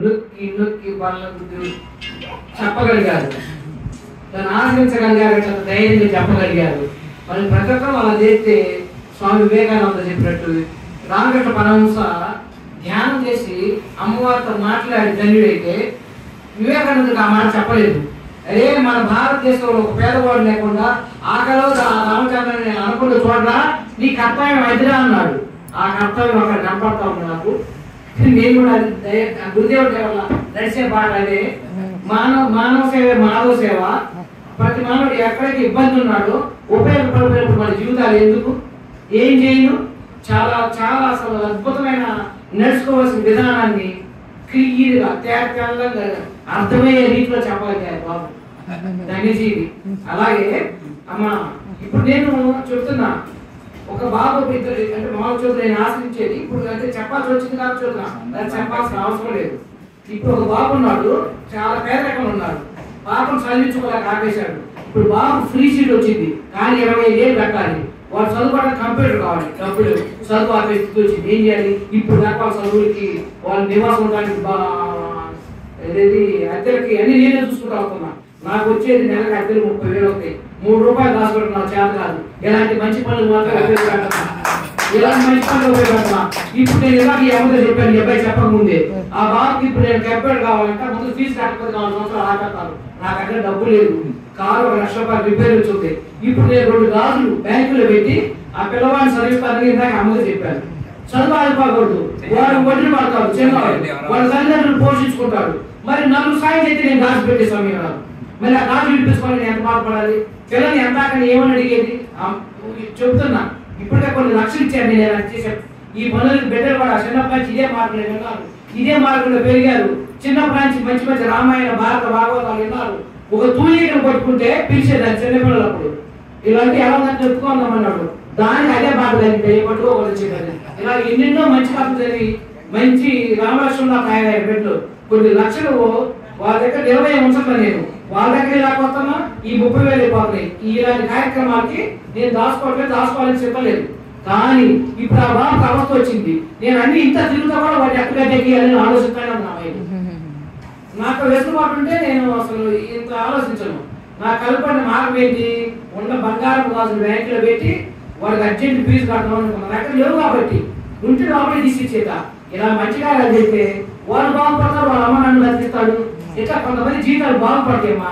నొక్కి నొక్కి వాళ్ళకు చెప్పగలిగారు, దాన్ని ఆచరించగలిగారు, ధైర్యంగా చెప్పగలిగారు. వాళ్ళు ప్రతి ఒక్కరు అలా చేస్తే స్వామి వివేకానంద చెప్పినట్టు రామకృష్ణ పరమహంస ధ్యానం చేసి అమ్మవారితో మాట్లాడి ధన్యుడైతే వివేకానందకి ఆ మాట చెప్పలేదు. అరే మన భారతదేశంలో ఒక పేదవాడు లేకుండా ఆకలో రామచంద్రుని నేను అనుకుంటూ చూడరా, నీ కర్తవ్యం ఎదురా అన్నాడు. ఆ కర్తవ్యం అక్కడ కనపడతా ఉంది నాకు. నేను కూడా గురుదేవుడి వల్ల నడిచే బాట అదే. మానవ సేవ మాధవ సేవ. ప్రతి మానవుడు ఎక్కడైతే ఇబ్బంది ఉన్నాడో ఉపయోగపడిపోయినప్పుడు మన జీవితాలు ఎందుకు ఏం చేయను, చాలా చాలా అసలు అద్భుతమైన నడుచుకోవాల్సిన విధానాన్ని క్లియర్గా తేటగా అర్థమయ్యే రీతిలో చెప్పగలిగారు బాబు ధన్యజీవి. అలాగే అమ్మ ఇప్పుడు నేను చెప్తున్నా, ఒక బాబు ఇద్దరు అంటే మామూలు చోటు నేను ఆశ్రయించేది ఇప్పుడు అంటే చెప్పాల్సి వచ్చింది కాబట్టి చూద్దాం, అది చెప్పాల్సిన అవసరం లేదు. ఇప్పుడు ఒక బాబు ఉన్నాడు, చాలా పేదరికంలో ఉన్నాడు, పాపను చదివించుకోలేక ఆపేశాడు. ఇప్పుడు బాబు ఫ్రీ సీట్ వచ్చింది కానీ 25 ఏళ్ళు కట్టాలి, వాడు చదువుకోవడానికి కంప్యూటర్ కావాలి, డబ్బులు చదువు ఆపే స్థితి వచ్చింది. ఏం చేయాలి? ఇప్పుడు దాకా వాళ్ళ చదువులకి వాళ్ళు నివాసం ఉండడానికి అద్దెలకి అన్ని నేనే చూసుకుంటూ అవుతున్నా. నాకు వచ్చేది నెలకు అద్దెలు 30,000 అవుతాయి. 3 రూపాయలు దాచుకోవడం నా చేత కాదు. ఇలాంటి మంచి పనులు మాత్రం ఉపయోగపడతా, ఇలాంటి మంచి పనులు ఉపయోగపడతా. ఇప్పుడు నేను ఇలాగ ఈ అమ్మతో చెప్పాను, ఈ అబ్బాయి చెప్పకముందే ఆ బాబుకి ఇప్పుడు నేను కంప్యూటర్ కావాలంటే ముందు ఫీజు కట్టకపోతే 4 సంవత్సరాలు ఆపేస్తాను. నాకు అక్కడ డబ్బు లేదు, కారు 1 లక్ష రూపాయలు రిపేర్ వచ్చింది. ఇప్పుడు నేను 2 గాజులు బ్యాంకులో పెట్టి ఆ పిల్లవాడిని చదివిస్తానని ఇందాక అమ్మతో చెప్పాను. చదువు ఆగిపోకూడదు, వాడు వడ్డీ పడతాడు, చిన్నవాడు వాళ్ళ తల్లిదండ్రులు పోషించుకుంటాడు. మరి 4 సాయం అయితే నేను గాజు పెట్టే సమయం రాదు. మరి ఆ గాజు వినిపించుకొని నేను ఎంత బాధపడాలి? పిల్లల్ని ఎంతాకని ఏమని అడిగేది? చెప్తున్నా, ఇప్పటికే కొన్ని లక్షలు ఇచ్చాను నేను చేశాను. ఈ పనులకు బిడ్డలు కూడా చిన్నప్పటి నుంచి ఇదే మార్గంలో విన్నారు, ఇదే మార్గంలో పెరిగారు. చిన్నప్పటి నుంచి మంచి మంచి రామాయణ భారత భాగవతాలు విన్నారు. ఒక తూలీకను పట్టుకుంటే పిలిచేదాన్ని చిన్నపిల్లలప్పుడు. ఇలాంటి ఎలా చెప్పుకుందామన్నాడు, దానికి అదే బాధ కలిగితే పట్టుకోకూడదు చెప్పారు. ఇలా ఎన్నెన్నో మంచి కథలు జరిగి మంచి రామలక్ష్మణ తయారయ్యారు బిడ్డలు. కొన్ని లక్షలు వాళ్ళ దగ్గర 20 ఉంచట్లా, నేను వాళ్ళ దగ్గర లేకపోతున్నా ఈ 30,000 అయిపోతున్నాయి. ఇలాంటి కార్యక్రమాలకి నేను దాచుకోవాలని చెప్పలేదు. కానీ ఇప్పుడు ఆ బాబుకి అవస్థ వచ్చింది, నేను అన్ని ఇంత తిరుగుతా కూడా వాటి ఎక్కడికి ఎక్కియాలని ఆలోచిస్తానే ఉన్నాయి. నాకు వెసులుబాటు ఉంటే నేను అసలు ఇంత ఆలోచించను. నాకు కలపడిన మార్గం ఏంటి? ఉన్న బంగారం గాజులు బ్యాంకులో పెట్టి వాడికి అర్జెంట్ ఫీజు కట్టడం అనుకున్నాను. అక్కడ లేవు కాబట్టి ఉంటే లోపలి తీసిచ్చేత ఇలా మంచిగా చేస్తే వాళ్ళు బాగుపడతారు, వాళ్ళ అమ్మ నన్ను బతికిస్తాడు. ఇట్లా కొంతమంది జీవితాలు బాగుపడతాయమ్మా.